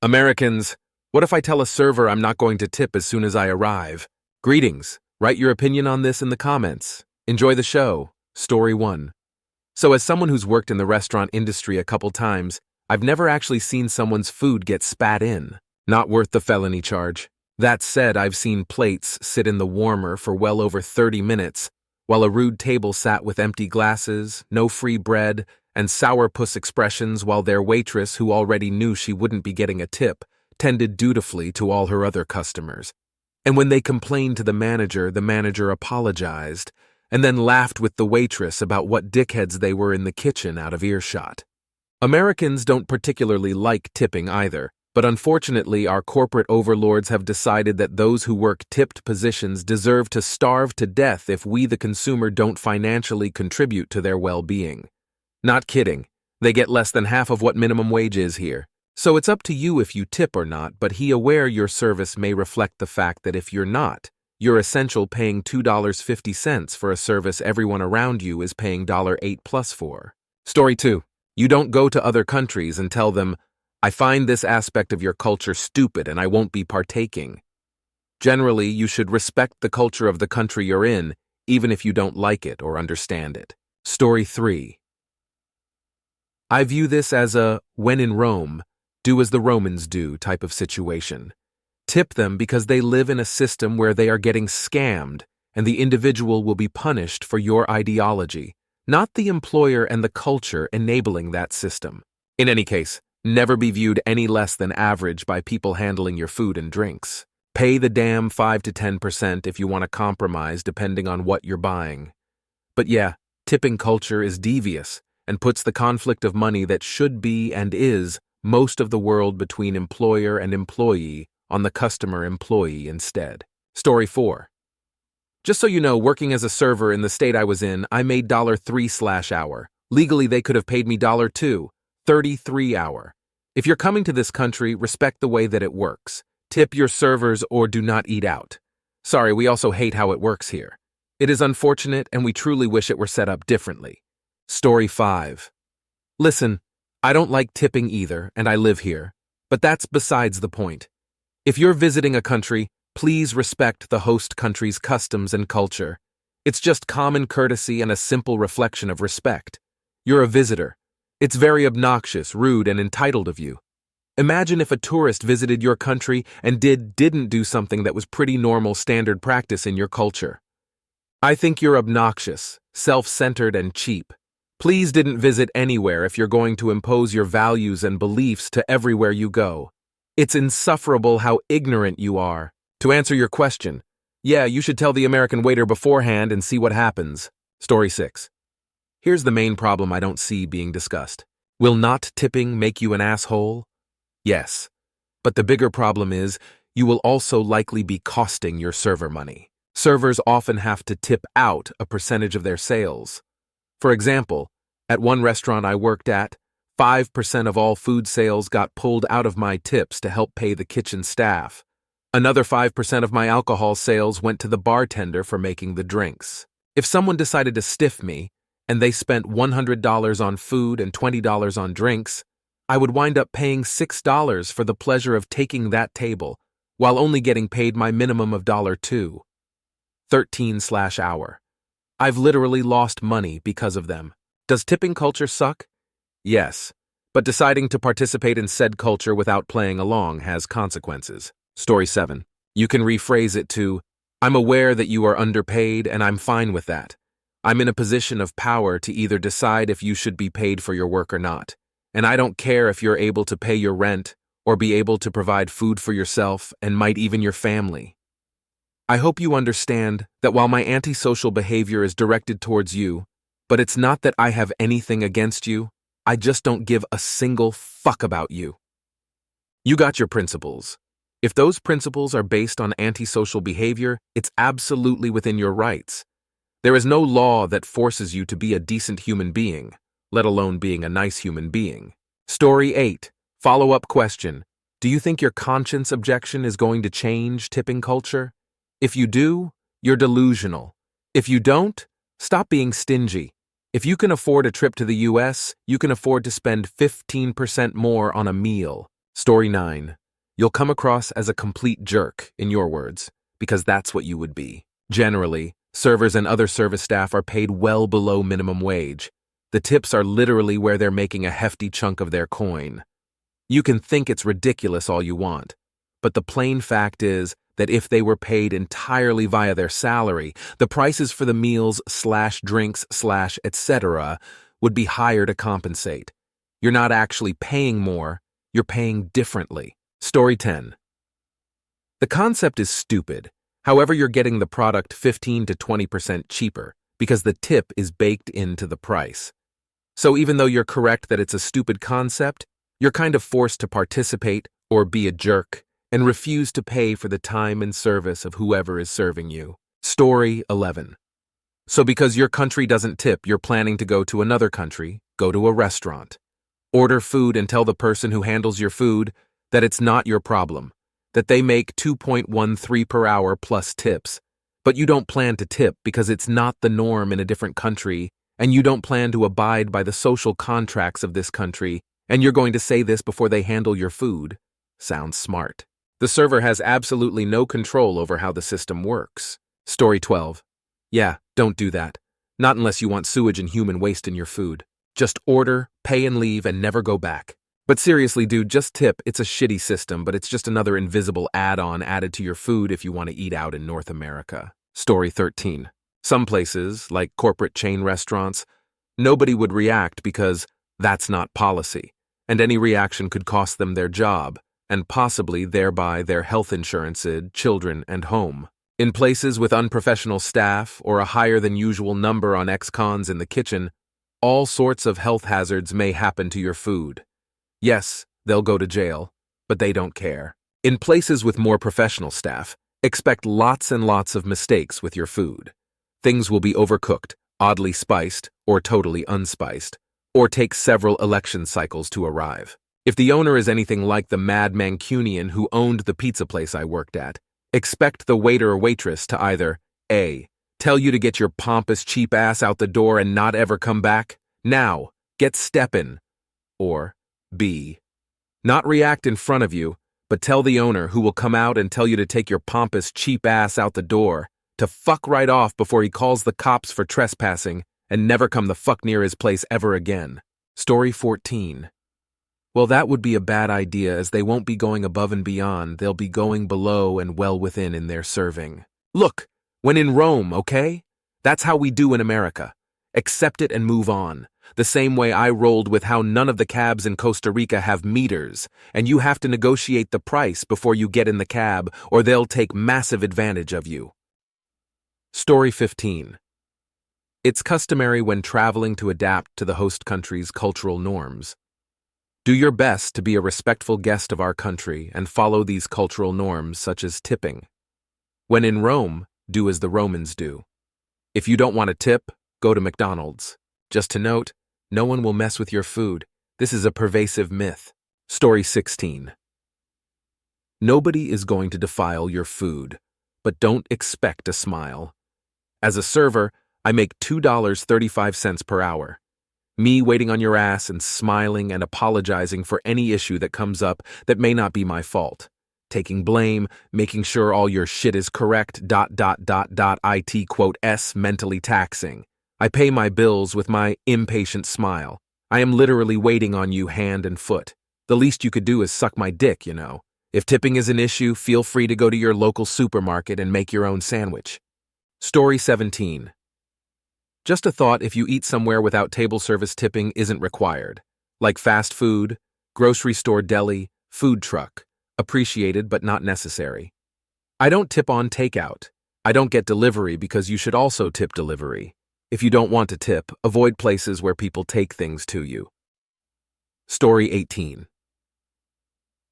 Americans, what if I tell a server I'm not going to tip as soon as I arrive? Greetings. Write your opinion on this in the comments. Enjoy the show. Story 1. So as someone who's worked in the restaurant industry a couple times, I've never actually seen someone's food get spat in. Not worth the felony charge. That said, I've seen plates sit in the warmer for well over 30 minutes, while a rude table sat with empty glasses, no free bread, and sourpuss expressions while their waitress, who already knew she wouldn't be getting a tip, tended dutifully to all her other customers. And when they complained to the manager apologized, and then laughed with the waitress about what dickheads they were in the kitchen out of earshot. Americans don't particularly like tipping either, but unfortunately our corporate overlords have decided that those who work tipped positions deserve to starve to death if we the consumer don't financially contribute to their well-being. Not kidding, they get less than half of what minimum wage is here. So it's up to you if you tip or not, but be aware your service may reflect the fact that if you're not, you're essentially paying $2.50 for a service everyone around you is paying $8 plus for. Story 2. You don't go to other countries and tell them, I find this aspect of your culture stupid and I won't be partaking. Generally, you should respect the culture of the country you're in, even if you don't like it or understand it. Story 3. I view this as a, when in Rome, do as the Romans do type of situation. Tip them because they live in a system where they are getting scammed and the individual will be punished for your ideology, not the employer and the culture enabling that system. In any case, never be viewed any less than average by people handling your food and drinks. Pay the damn 5 to 10% if you want to compromise depending on what you're buying. But yeah, tipping culture is devious and puts the conflict of money that should be and is most of the world between employer and employee on the customer-employee instead. Story 4. Just so you know, working as a server in the state I was in, I made $3/hour. Legally, they could have paid me $2, 33 hour. If you're coming to this country, respect the way that it works. Tip your servers or do not eat out. Sorry, we also hate how it works here. It is unfortunate and we truly wish it were set up differently. Story 5. Listen, I don't like tipping either, and I live here, but that's besides the point. If you're visiting a country, please respect the host country's customs and culture. It's just common courtesy and a simple reflection of respect. You're a visitor. It's very obnoxious, rude, and entitled of you. Imagine if a tourist visited your country and didn't do something that was pretty normal standard practice in your culture. I think you're obnoxious, self-centered, and cheap. Please didn't visit anywhere if you're going to impose your values and beliefs to everywhere you go. It's insufferable how ignorant you are. To answer your question, yeah, you should tell the American waiter beforehand and see what happens. Story 6. Here's the main problem I don't see being discussed. Will not tipping make you an asshole? Yes. But the bigger problem is, you will also likely be costing your server money. Servers often have to tip out a percentage of their sales. For example, at one restaurant I worked at, 5% of all food sales got pulled out of my tips to help pay the kitchen staff. Another 5% of my alcohol sales went to the bartender for making the drinks. If someone decided to stiff me, and they spent $100 on food and $20 on drinks, I would wind up paying $6 for the pleasure of taking that table, while only getting paid my minimum of $2. 13/hour. I've literally lost money because of them. Does tipping culture suck? Yes, but deciding to participate in said culture without playing along has consequences. Story 7. You can rephrase it to, I'm aware that you are underpaid and I'm fine with that. I'm in a position of power to either decide if you should be paid for your work or not, and I don't care if you're able to pay your rent or be able to provide food for yourself and might even your family. I hope you understand that while my antisocial behavior is directed towards you, but it's not that I have anything against you, I just don't give a single fuck about you. You got your principles. If those principles are based on antisocial behavior, it's absolutely within your rights. There is no law that forces you to be a decent human being, let alone being a nice human being. Story 8. Follow-up question. Do you think your conscience objection is going to change tipping culture? If you do, you're delusional. If you don't, stop being stingy. If you can afford a trip to the US, you can afford to spend 15% more on a meal. Story 9. You'll come across as a complete jerk, in your words, because that's what you would be. Generally, servers and other service staff are paid well below minimum wage. The tips are literally where they're making a hefty chunk of their coin. You can think it's ridiculous all you want, but the plain fact is that if they were paid entirely via their salary, the prices for the meals/drinks/etc. would be higher to compensate. You're not actually paying more, you're paying differently. Story 10. The concept is stupid. However, you're getting the product 15 to 20% cheaper because the tip is baked into the price. So even though you're correct that it's a stupid concept, you're kind of forced to participate or be a jerk and refuse to pay for the time and service of whoever is serving you. Story 11. So because your country doesn't tip, you're planning to go to another country, go to a restaurant. Order food and tell the person who handles your food that it's not your problem, that they make 2.13 per hour plus tips, but you don't plan to tip because it's not the norm in a different country, and you don't plan to abide by the social contracts of this country, and you're going to say this before they handle your food. Sounds smart. The server has absolutely no control over how the system works. Story 12. Yeah, don't do that. Not unless you want sewage and human waste in your food. Just order, pay and leave, and never go back. But seriously, dude, just tip. It's a shitty system, but it's just another invisible add-on added to your food if you want to eat out in North America. Story 13. Some places, like corporate chain restaurants, nobody would react because that's not policy, and any reaction could cost them their job, and possibly thereby their health insurance, children, and home. In places with unprofessional staff or a higher than usual number on ex-cons in the kitchen, all sorts of health hazards may happen to your food. Yes, they'll go to jail, but they don't care. In places with more professional staff, expect lots and lots of mistakes with your food. Things will be overcooked, oddly spiced, or totally unspiced, or take several election cycles to arrive. If the owner is anything like the mad Mancunian who owned the pizza place I worked at, expect the waiter or waitress to either A. Tell you to get your pompous cheap ass out the door and not ever come back, now, get steppin', or B. Not react in front of you, but tell the owner, who will come out and tell you to take your pompous cheap ass out the door, to fuck right off before he calls the cops for trespassing and never come the fuck near his place ever again. Story 14. Well, that would be a bad idea, as they won't be going above and beyond, they'll be going below and well within in their serving. Look, when in Rome, okay? That's how we do in America. Accept it and move on. The same way I rolled with how none of the cabs in Costa Rica have meters, and you have to negotiate the price before you get in the cab, or they'll take massive advantage of you. Story 15. It's customary when traveling to adapt to the host country's cultural norms. Do your best to be a respectful guest of our country and follow these cultural norms, such as tipping. When in Rome, do as the Romans do. If you don't want to tip, go to McDonald's. Just to note, no one will mess with your food. This is a pervasive myth. Story 16. Nobody is going to defile your food, but don't expect a smile. As a server, I make $2.35 per hour. Me waiting on your ass and smiling and apologizing for any issue that comes up that may not be my fault. Taking blame, making sure all your shit is correct, IT quote S mentally taxing. I pay my bills with my impatient smile. I am literally waiting on you hand and foot. The least you could do is suck my dick, you know. If tipping is an issue, feel free to go to your local supermarket and make your own sandwich. Story 17. Just a thought: if you eat somewhere without table service, tipping isn't required. Like fast food, grocery store deli, food truck. Appreciated but not necessary. I don't tip on takeout. I don't get delivery because you should also tip delivery. If you don't want to tip, avoid places where people take things to you. Story 18.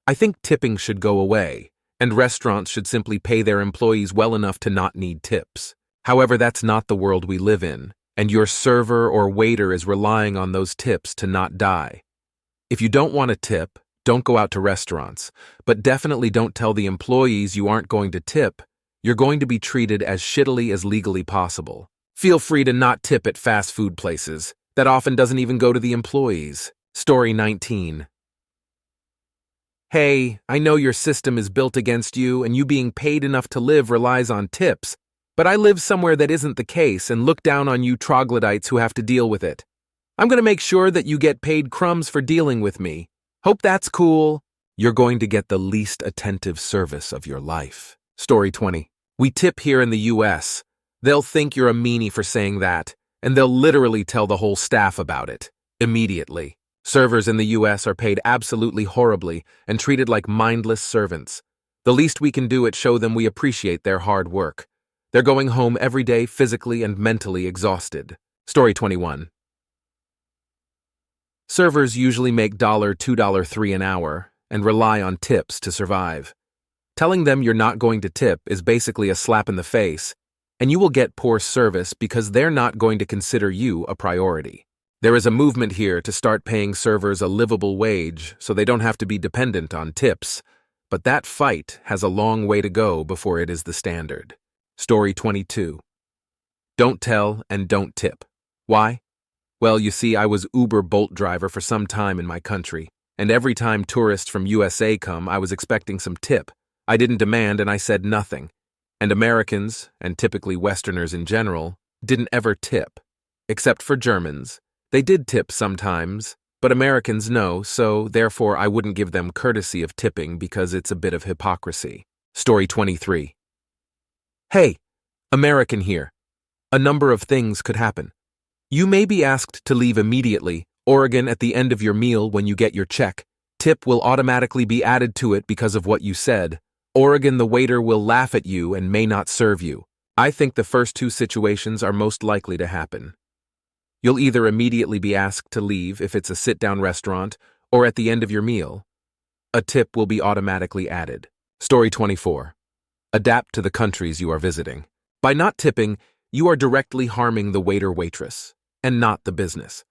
I think tipping should go away, and restaurants should simply pay their employees well enough to not need tips. However, that's not the world we live in, and your server or waiter is relying on those tips to not die. If you don't want to tip, don't go out to restaurants, but definitely don't tell the employees you aren't going to tip. You're going to be treated as shittily as legally possible. Feel free to not tip at fast food places. That often doesn't even go to the employees. Story 19. Hey, I know your system is built against you and you being paid enough to live relies on tips, but I live somewhere that isn't the case and look down on you troglodytes who have to deal with it. I'm going to make sure that you get paid crumbs for dealing with me. Hope that's cool. You're going to get the least attentive service of your life. Story 20. We tip here in the US. They'll think you're a meanie for saying that, and they'll literally tell the whole staff about it. Immediately. Servers in the US are paid absolutely horribly and treated like mindless servants. The least we can do is show them we appreciate their hard work. They're going home every day physically and mentally exhausted. Story 21. Servers usually make $2, $3 an hour and rely on tips to survive. Telling them you're not going to tip is basically a slap in the face, and you will get poor service because they're not going to consider you a priority. There is a movement here to start paying servers a livable wage so they don't have to be dependent on tips, but that fight has a long way to go before it is the standard. Story 22. Don't tell and don't tip. Why? Well, you see, I was Uber Bolt driver for some time in my country, and every time tourists from USA come, I was expecting some tip. I didn't demand and I said nothing. And Americans, and typically Westerners in general, didn't ever tip. Except for Germans. They did tip sometimes, but Americans no, so therefore I wouldn't give them courtesy of tipping because it's a bit of hypocrisy. Story 23. Hey, American here. A number of things could happen. You may be asked to leave immediately, Oregon at the end of your meal when you get your check. Tip will automatically be added to it because of what you said. Oregon, the waiter will laugh at you and may not serve you. I think the first two situations are most likely to happen. You'll either immediately be asked to leave if it's a sit-down restaurant or at the end of your meal. A tip will be automatically added. Story 24. Adapt to the countries you are visiting. By not tipping, you are directly harming the waiter-waitress, and not the business.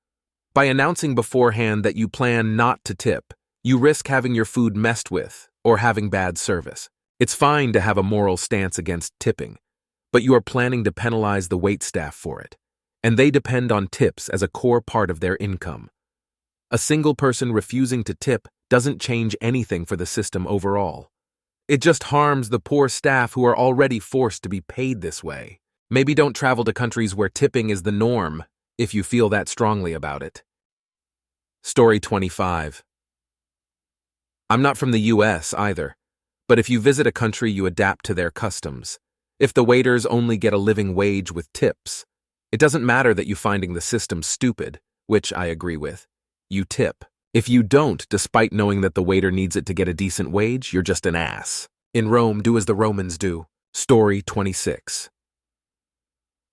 By announcing beforehand that you plan not to tip, you risk having your food messed with or having bad service. It's fine to have a moral stance against tipping, but you are planning to penalize the waitstaff for it. And they depend on tips as a core part of their income. A single person refusing to tip doesn't change anything for the system overall. It just harms the poor staff who are already forced to be paid this way. Maybe don't travel to countries where tipping is the norm if you feel that strongly about it. Story 25. I'm not from the US either, but if you visit a country, you adapt to their customs. If the waiters only get a living wage with tips, it doesn't matter that you're finding the system stupid, which I agree with. You tip. If you don't, despite knowing that the waiter needs it to get a decent wage, you're just an ass. In Rome, do as the Romans do. Story 26.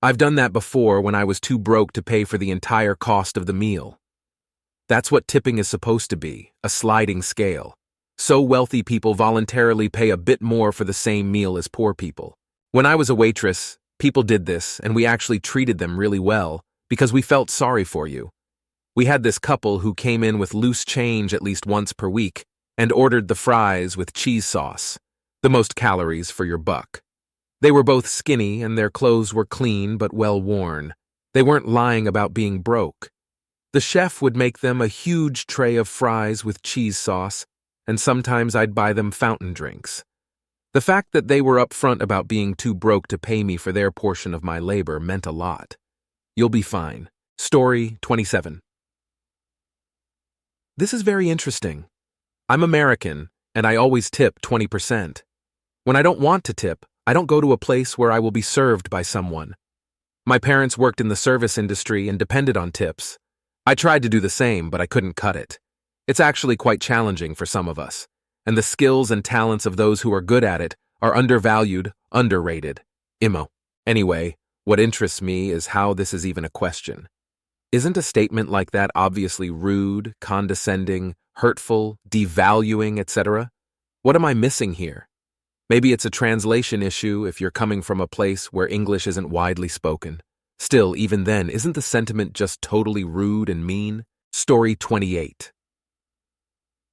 I've done that before when I was too broke to pay for the entire cost of the meal. That's what tipping is supposed to be, a sliding scale. So wealthy people voluntarily pay a bit more for the same meal as poor people. When I was a waitress, people did this, and we actually treated them really well because we felt sorry for you. We had this couple who came in with loose change at least once per week and ordered the fries with cheese sauce, the most calories for your buck. They were both skinny and their clothes were clean but well worn. They weren't lying about being broke. The chef would make them a huge tray of fries with cheese sauce, and sometimes I'd buy them fountain drinks. The fact that they were upfront about being too broke to pay me for their portion of my labor meant a lot. You'll be fine. Story 27. This is very interesting. I'm American, and I always tip 20%. When I don't want to tip, I don't go to a place where I will be served by someone. My parents worked in the service industry and depended on tips. I tried to do the same, but I couldn't cut it. It's actually quite challenging for some of us. And the skills and talents of those who are good at it are undervalued, underrated. Immo. Anyway, what interests me is how this is even a question. Isn't a statement like that obviously rude, condescending, hurtful, devaluing, etc.? What am I missing here? Maybe it's a translation issue if you're coming from a place where English isn't widely spoken. Still, even then, isn't the sentiment just totally rude and mean? Story 28.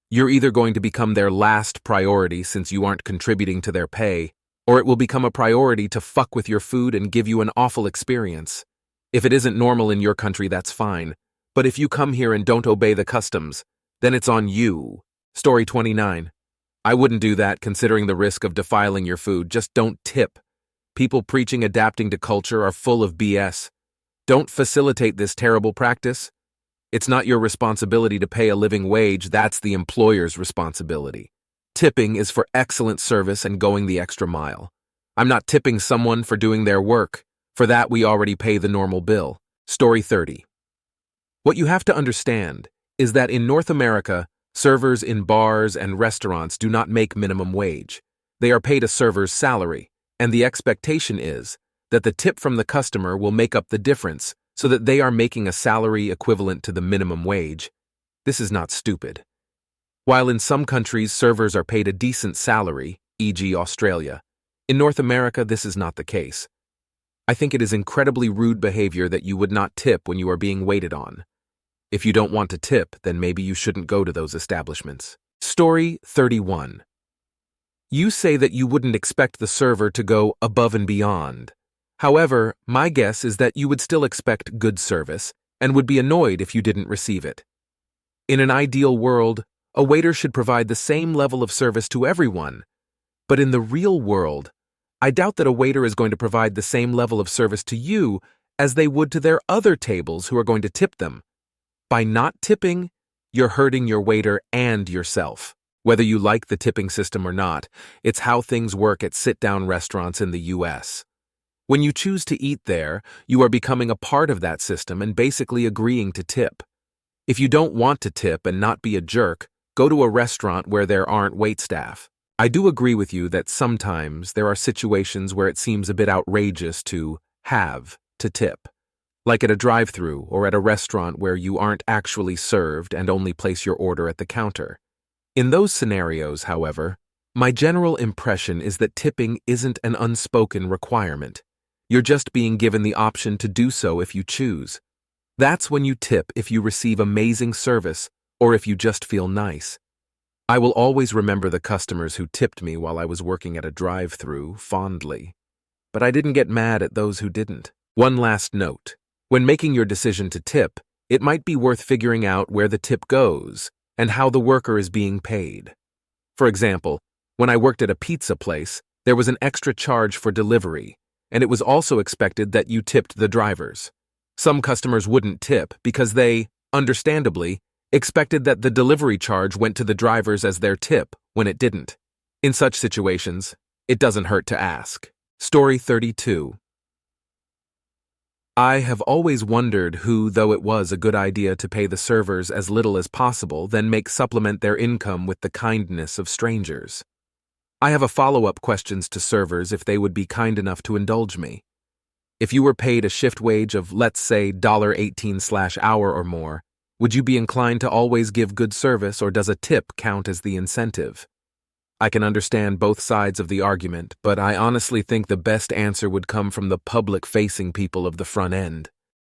You're either going to become their last priority since you aren't contributing to their pay, or it will become a priority to fuck with your food and give you an awful experience. If it isn't normal in your country, that's fine. But if you come here and don't obey the customs, then it's on you. Story 29. I wouldn't do that considering the risk of defiling your food. Just don't tip. People preaching adapting to culture are full of BS. Don't facilitate this terrible practice. It's not your responsibility to pay a living wage, that's the employer's responsibility. Tipping is for excellent service and going the extra mile. I'm not tipping someone for doing their work. For that, we already pay the normal bill. Story 30. What you have to understand is that in North America, servers in bars and restaurants do not make minimum wage. They are paid a server's salary, and the expectation is that the tip from the customer will make up the difference so that they are making a salary equivalent to the minimum wage. This is not stupid. While in some countries servers are paid a decent salary, e.g. Australia, in North America this is not the case. I think it is incredibly rude behavior that you would not tip when you are being waited on. If you don't want to tip, then maybe you shouldn't go to those establishments. Story 31. You say that you wouldn't expect the server to go above and beyond. However, my guess is that you would still expect good service and would be annoyed if you didn't receive it. In an ideal world, a waiter should provide the same level of service to everyone. But in the real world, I doubt that a waiter is going to provide the same level of service to you as they would to their other tables who are going to tip them. By not tipping, you're hurting your waiter and yourself. Whether you like the tipping system or not, it's how things work at sit-down restaurants in the US. When you choose to eat there, you are becoming a part of that system and basically agreeing to tip. If you don't want to tip and not be a jerk, go to a restaurant where there aren't waitstaff. I do agree with you that sometimes there are situations where it seems a bit outrageous to have to tip, like at a drive-thru or at a restaurant where you aren't actually served and only place your order at the counter. In those scenarios, however, my general impression is that tipping isn't an unspoken requirement. You're just being given the option to do so if you choose. That's when you tip if you receive amazing service or if you just feel nice. I will always remember the customers who tipped me while I was working at a drive-thru fondly. But I didn't get mad at those who didn't. One last note. When making your decision to tip, it might be worth figuring out where the tip goes and how the worker is being paid. For example, when I worked at a pizza place, there was an extra charge for delivery, and it was also expected that you tipped the drivers. Some customers wouldn't tip because they, understandably, expected that the delivery charge went to the drivers as their tip when it didn't. In such situations, it doesn't hurt to ask. Story 32. I have always wondered who, though it was a good idea to pay the servers as little as possible, then supplement their income with the kindness of strangers. I have a follow-up questions to servers if they would be kind enough to indulge me. If you were paid a shift wage of, let's say, $18/hour or more, would you be inclined to always give good service, or does a tip count as the incentive? I can understand both sides of the argument, but I honestly think the best answer would come from the public-facing people of the front end.